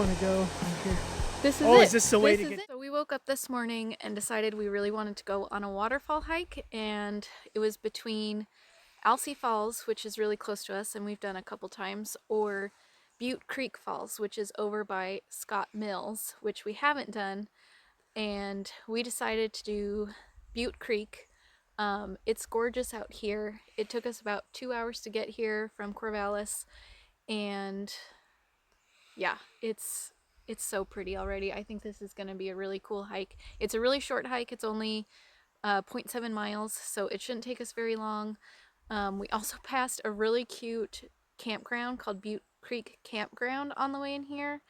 want to go here. This is Oh, it. is this the way to This is get? it. So we woke up this morning and decided we really wanted to go on a waterfall hike, and it was between Alsea Falls, which is really close to us and we've done a couple times, or Butte Creek Falls, which is over by Scott Mills, which we haven't done, and we decided to do Butte Creek. It's gorgeous out here. It took us about 2 hours to get here from Corvallis, and yeah, it's so pretty already. I think this is going to be a really cool hike. It's a really short hike. It's only 0.7 miles, so it shouldn't take us very long. We also passed a really cute campground called Butte Creek Campground on the way in here,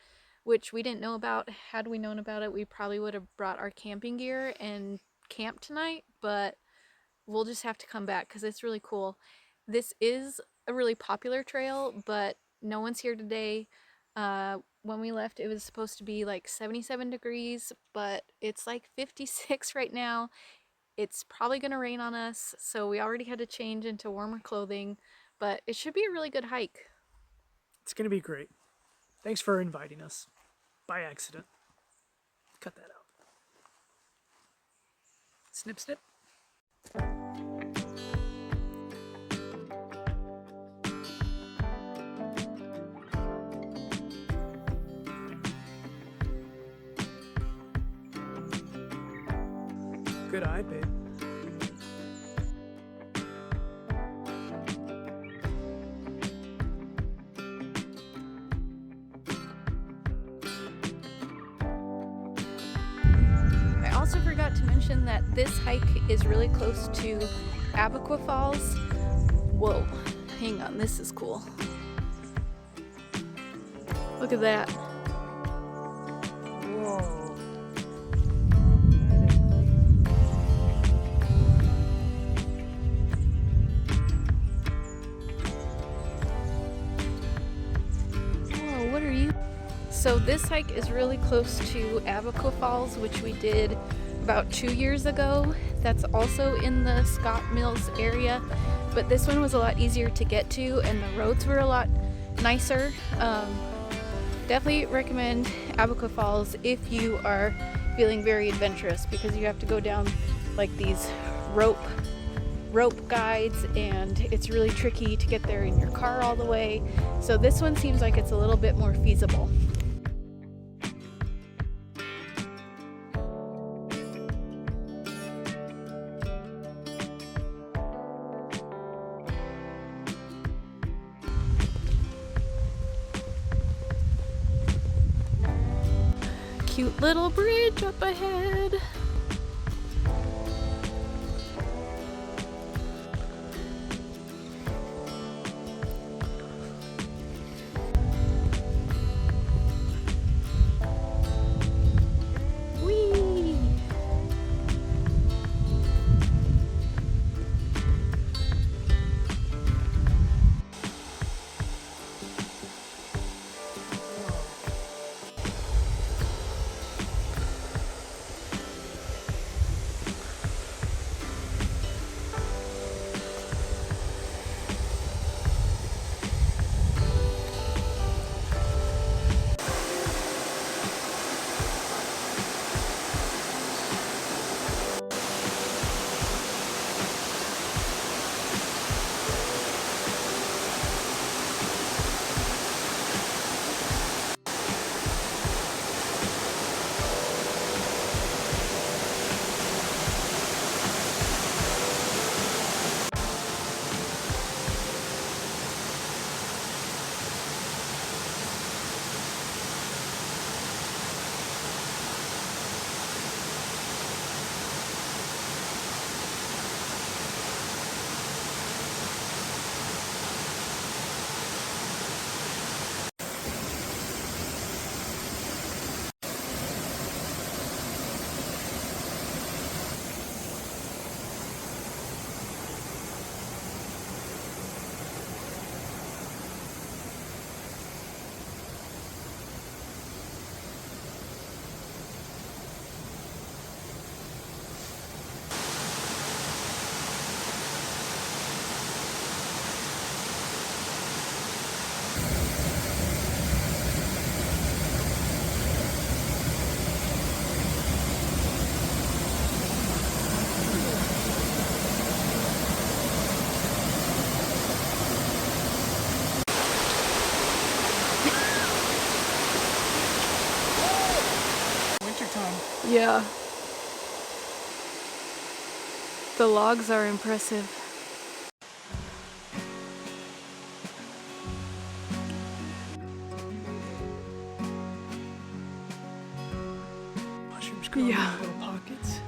which we didn't know about. Had we known about it, we probably would have brought our camping gear and camped tonight, but we'll just have to come back because it's really cool. This is a really popular trail, but no one's here today. When we left, it was supposed to be like 77 degrees, but it's like 56 right now. It's probably going to rain on us, so we already had to change into warmer clothing, but it should be a really good hike. It's going to be great. Thanks for inviting us. By accident. Cut that out. Snip, snip. Good eye, babe. I also forgot to mention that this hike is really close to Waterfall Falls. Whoa, hang on, this is cool. Look at that. Whoa. What are you? So this hike is really close to Waterfall Falls, which we did about 2 years ago. That's also in the Scott Mills area, but this one was a lot easier to get to and the roads were a lot nicer. Definitely recommend Waterfall Falls if you are feeling very adventurous, because you have to go down like these rope guides, and it's really tricky to get there in your car all the way. So this one seems like it's a little bit more feasible. Cute little bridge up ahead. Yeah. The logs are impressive. Mushrooms growing Yeah. in little pockets.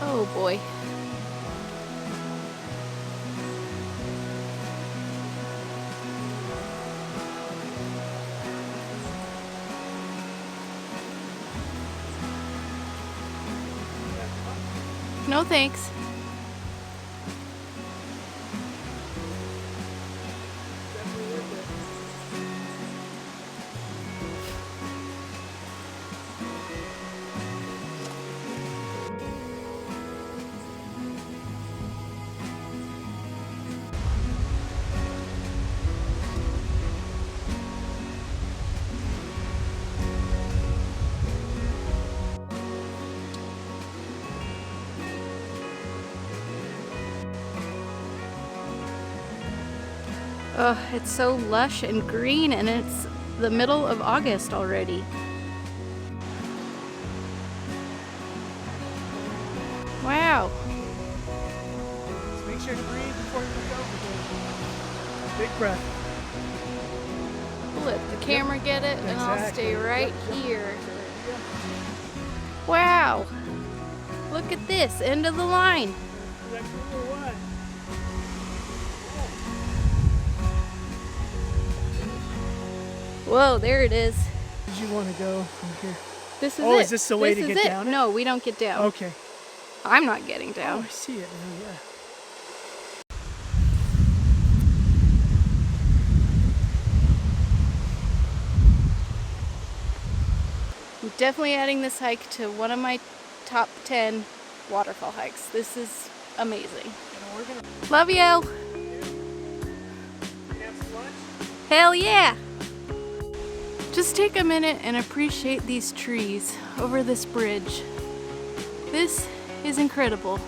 Oh boy. No thanks. Oh, it's so lush and green, and it's the middle of August already. Wow. Just make sure to breathe before you look over. Big breath. Let the camera get it, and I'll stay Exactly. right Yep. here. Wow. Look at this, end of the line. That's number one. Whoa, there it is. Where did you want to go from here? This is Oh, it. is this the way to is get it. down it? No, we don't get down. Okay. I'm not getting Oh, down. I see it now, yeah. I'm definitely adding this hike to one of my top 10 waterfall hikes. This is amazing. We're gonna Love you. have some lunch. Hell yeah. Just take a minute and appreciate these trees over this bridge. This is incredible.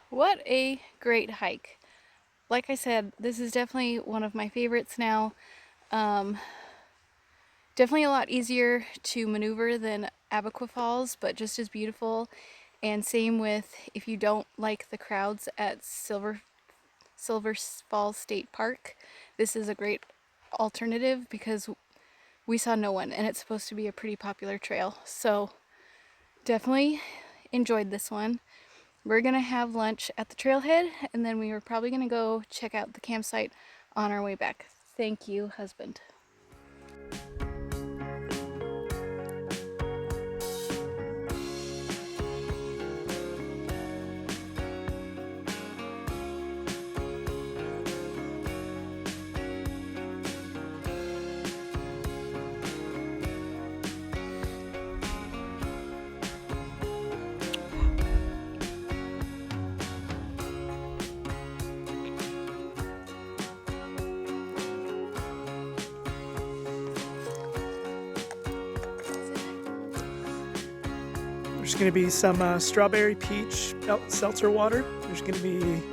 What a great hike. Like I said, this is definitely one of my favorites now. Definitely a lot easier to maneuver than Abaqua Falls, but just as beautiful. And same with if you don't like the crowds at Silver Falls State Park. This is a great alternative because we saw no one, and it's supposed to be a pretty popular trail. So definitely enjoyed this one. We're gonna have lunch at the trailhead, and then we were probably gonna go check out the campsite on our way back. Thank you, husband. There's going to be some strawberry peach seltzer water. There's going to be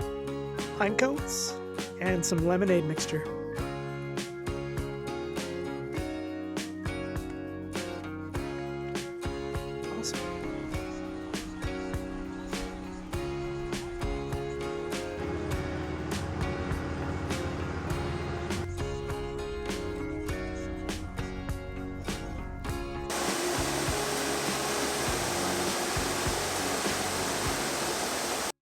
pine cones and some lemonade mixture.